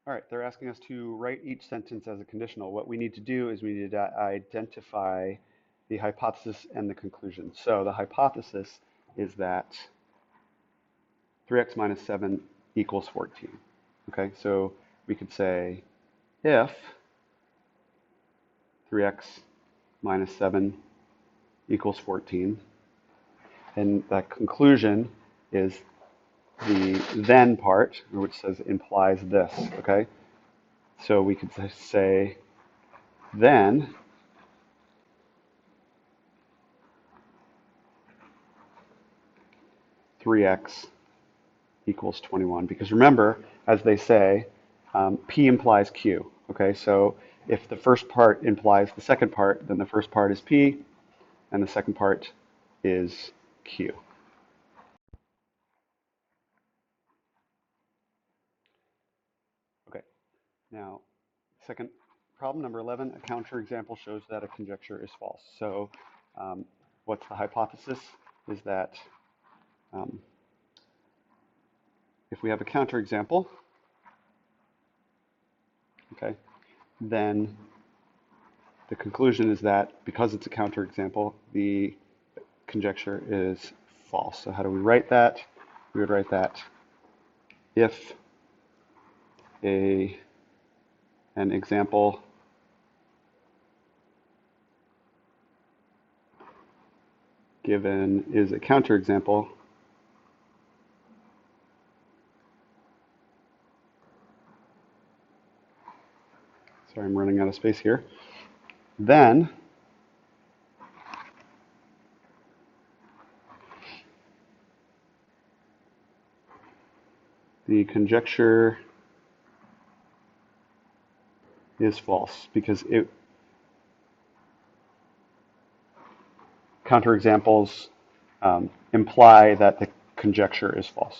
All right, they're asking us to write each sentence as a conditional. What we need to do is we need to identify the hypothesis and the conclusion. So the hypothesis is that 3x minus 7 equals 14. Okay, so we could say if 3x minus 7 equals 14, and that conclusion is the then part, which says implies this, okay? So we could say then 3x equals 21. Because remember, as they say, P implies Q, okay? So if the first part implies the second part, then the first part is P, and the second part is Q. Okay, now second problem, number 11, a counterexample shows that a conjecture is false. So what's the hypothesis? Is that um, if we have a counterexample, okay, then the conclusion is that because it's a counterexample, the conjecture is false. So how do we write that? We would write that if an example given is a counterexample, sorry, I'm running out of space here, then the conjecture is false because counterexamples imply that the conjecture is false.